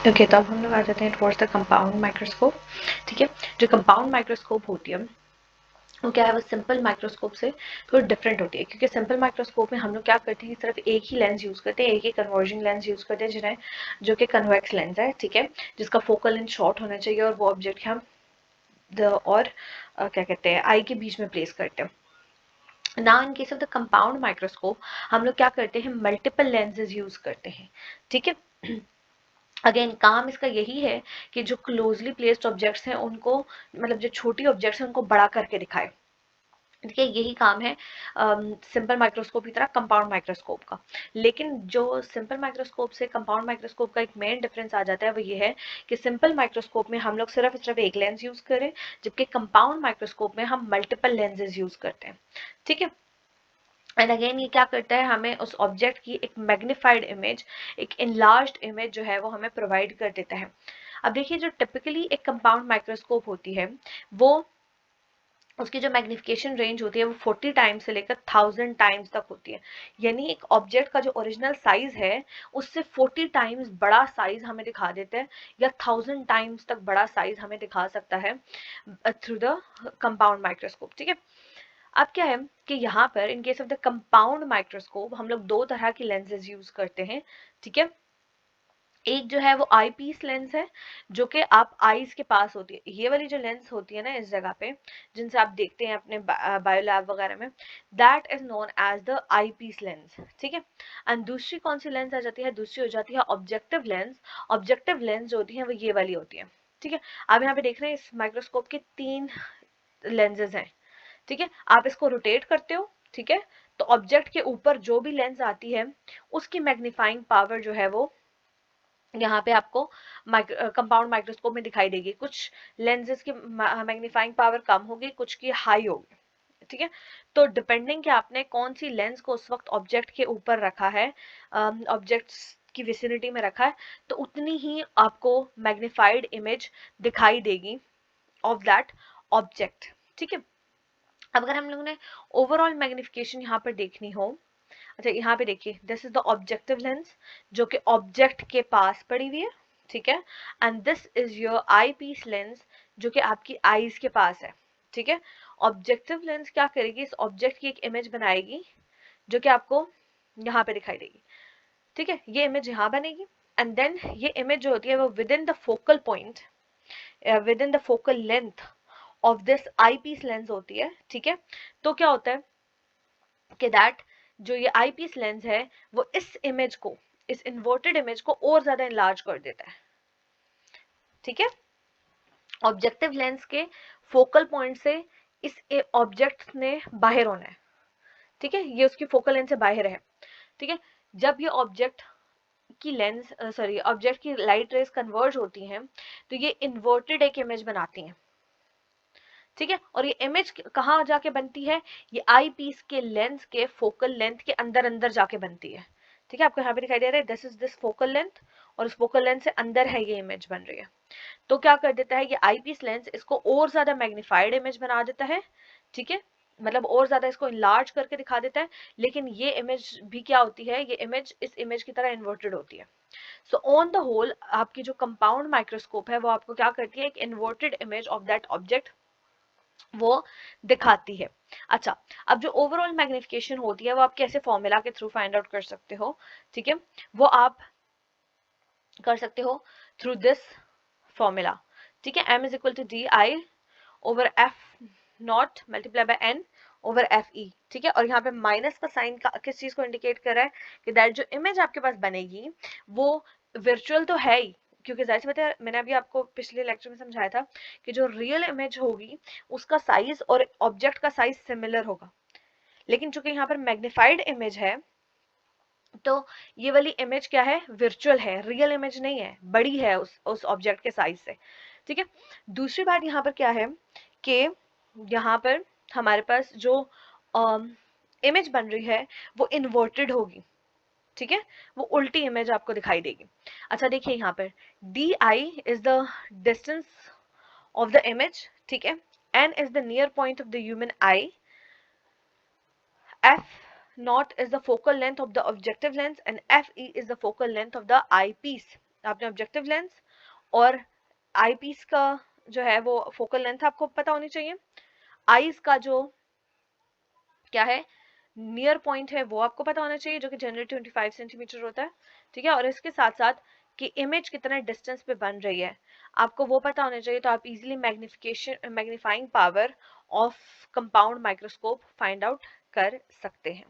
Okay, तो अब हम लोग आ जाते हैं टुवर्ड्स द कंपाउंड माइक्रोस्कोप। ठीक है, जो कंपाउंड माइक्रोस्कोप होती है वो क्या है, वो सिंपल माइक्रोस्कोप से थोड़ी डिफरेंट होती है, क्योंकि सिंपल माइक्रोस्कोप में हम लोग क्या करते हैं, सिर्फ एक ही लेंस यूज करते हैं, एक ही कन्वर्जिंग लेंस यूज करते हैं जिन्हें, जो कि कन्वेक्स लेंस है। ठीक है, जिसका फोकल लेंथ शॉर्ट होना चाहिए और वो ऑब्जेक्ट हम क्या कहते हैं, आई के बीच में प्लेस करते हैं ना। In case of the compound microscope हम लोग क्या करते हैं, मल्टीपल लेंसेज यूज करते हैं। ठीक है, अगेन काम इसका यही है कि जो क्लोजली प्लेस्ड ऑब्जेक्ट्स हैं उनको, मतलब जो छोटी ऑब्जेक्ट्स हैं उनको बड़ा करके दिखाए। ठीक है, यही काम है सिंपल माइक्रोस्कोप की तरह कंपाउंड माइक्रोस्कोप का। लेकिन जो सिंपल माइक्रोस्कोप से कंपाउंड माइक्रोस्कोप का एक मेन डिफरेंस आ जाता है वो ये है कि सिंपल माइक्रोस्कोप में हम लोग सिर्फ एक लेंस यूज करें, जबकि कंपाउंड माइक्रोस्कोप में हम मल्टीपल लेंसेज यूज करते हैं। ठीक है, एंड अगेन ये क्या करता है, हमें उस ऑब्जेक्ट की एक मैग्निफाइड इमेज, एक इनलार्ज्ड इमेज जो है वो हमें प्रोवाइड कर देता है। अब देखिए, जो टिपिकली एक कंपाउंड माइक्रोस्कोप होती है वो, उसकी जो मैग्निफिकेशन रेंज होती है वो 40 टाइम्स से लेकर 1000 टाइम्स तक होती है। यानी एक ऑब्जेक्ट का जो ओरिजिनल साइज है उससे 40 टाइम्स बड़ा साइज हमें दिखा देता है, या 1000 टाइम्स तक बड़ा साइज हमें दिखा सकता है थ्रू द कंपाउंड माइक्रोस्कोप। ठीक है, अब क्या है कि यहाँ पर in case of the compound microscope हम लोग दो तरह की लेंसेज यूज करते हैं। ठीक है, एक जो है वो आई पीस लेंस है, जो कि आप आईज के पास होती है। ये वाली जो लेंस होती है ना इस जगह पे, जिनसे आप देखते हैं अपने बायोलैब वगैरह में, that is known as the eyepiece lens. ठीक है, एंड दूसरी कौन सी लेंस आ जाती है, दूसरी हो जाती है ऑब्जेक्टिव लेंस। ऑब्जेक्टिव लेंस जो होती है वो ये वाली होती है। ठीक है, आप यहाँ पे देख रहे हैं इस माइक्रोस्कोप के 3 लेंसेज हैं। ठीक है, आप इसको रोटेट करते हो। ठीक है, तो ऑब्जेक्ट के ऊपर जो भी लेंस आती है उसकी मैग्नीफाइंग पावर जो है वो यहाँ पे आपको कंपाउंड माइक्रोस्कोप में दिखाई देगी। कुछ लेंसेज की मैग्नीफाइंग पावर कम होगी, कुछ की हाई होगी। ठीक है, तो डिपेंडिंग कि आपने कौन सी लेंस को उस वक्त ऑब्जेक्ट के ऊपर रखा है, ऑब्जेक्ट्स की विसिनिटी में रखा है, तो उतनी ही आपको मैग्नीफाइड इमेज दिखाई देगी ऑफ दैट ऑब्जेक्ट। ठीक है, अब अगर हम लोगों ने ओवरऑल मैग्निफिकेशन यहाँ पर देखनी हो, अच्छा यहाँ पे देखिए, this is the objective lens जो कि ऑब्जेक्ट के पास पड़ी हुई है। ठीक है, and this is your eyepiece lens जो कि आपकी आईज के पास है। ठीक है, ऑब्जेक्टिव लेंस क्या करेगी, इस ऑब्जेक्ट की एक इमेज बनाएगी जो कि आपको यहाँ पे दिखाई देगी। ठीक है, ये इमेज यहाँ बनेगी, एंड देन ये इमेज जो होती है वो within the focal point, within the focal length of this eyepiece lens होती है। ठीक है, तो क्या होता है कि दैट जो ये आई पीस लेंस है वो इस इमेज को, इस इन्वर्टेड इमेज को और ज्यादा इनलार्ज कर देता है। ठीक है, ऑब्जेक्टिव लेंस के फोकल पॉइंट से इस ऑब्जेक्ट ने बाहर होना है। ठीक है, ये उसकी फोकल लेंथ से बाहर है। ठीक है, जब ये ऑब्जेक्ट की लेंस सॉरी ऑब्जेक्ट की लाइट रेज कन्वर्ज होती हैं तो ये इन्वर्टेड एक इमेज बनाती हैं। ठीक है, और ये इमेज कहाँ जाके बनती है, ये आई पीस के लेंस के फोकल लेंथ के अंदर अंदर जाके बनती है। ठीक है, आपको यहाँ पे दिखाई दे रहा है, this is this focal length, और उस फोकल लेंथ से अंदर है ये इमेज बन रही है। तो क्या कर देता है ये आई पीस लेंस, इसको और ज्यादा मैग्नीफाइड इमेज बना देता है। ठीक है, मतलब और ज्यादा इसको इनलार्ज करके दिखा देता है, लेकिन ये इमेज भी क्या होती है, ये इमेज इस इमेज की तरह इन्वर्टेड होती है। सो ऑन द होल आपकी जो कंपाउंड माइक्रोस्कोप है वो आपको क्या करती है, एक inverted image of that object वो दिखाती है। अच्छा, अब जो ओवरऑल मैग्निफिकेशन होती है वो आप कैसे फॉर्मूला के थ्रू फाइंड आउट कर सकते हो। ठीक है, वो आप कर सकते हो थ्रू दिस फॉर्मूला। ठीक है, m is equal to D I over F naught multiply by N over F E. ठीक है, और यहाँ पे माइनस का साइन का किस चीज को इंडिकेट कर रहा है कि दैट जो इमेज आपके पास बनेगी वो वर्चुअल तो है ही, क्योंकि जाहिर सी बात है, मैंने अभी आपको पिछले लेक्चर में समझाया था कि जो रियल इमेज होगी उसका साइज और ऑब्जेक्ट का साइज सिमिलर होगा। लेकिन चूंकि यहाँ पर मैग्नीफाइड इमेज है तो ये वाली इमेज क्या है, वर्चुअल है, रियल इमेज नहीं है, बड़ी है उस ऑब्जेक्ट के साइज से। ठीक है, दूसरी बात यहाँ पर क्या है कि यहाँ पर हमारे पास जो इमेज बन रही है वो इन्वर्टेड होगी। ठीक है, वो उल्टी इमेज आपको दिखाई देगी। अच्छा देखिए यहाँ पर D I is the distance of the image. ठीक है, N is the near point of the human eye, F naught is the focal length of the objective lens and FE is the focal length of the eyepiece आपने objective lens और आई piece का जो है वो focal length आपको पता होनी चाहिए, आईज का जो क्या है नियर पॉइंट है वो आपको पता होना चाहिए, जो कि जनरली 25 सेंटीमीटर होता है, ठीक है। और इसके साथ साथ कि इमेज कितना डिस्टेंस पे बन रही है आपको वो पता होना चाहिए, तो आप easily magnifying power of compound microscope find out कर सकते हैं।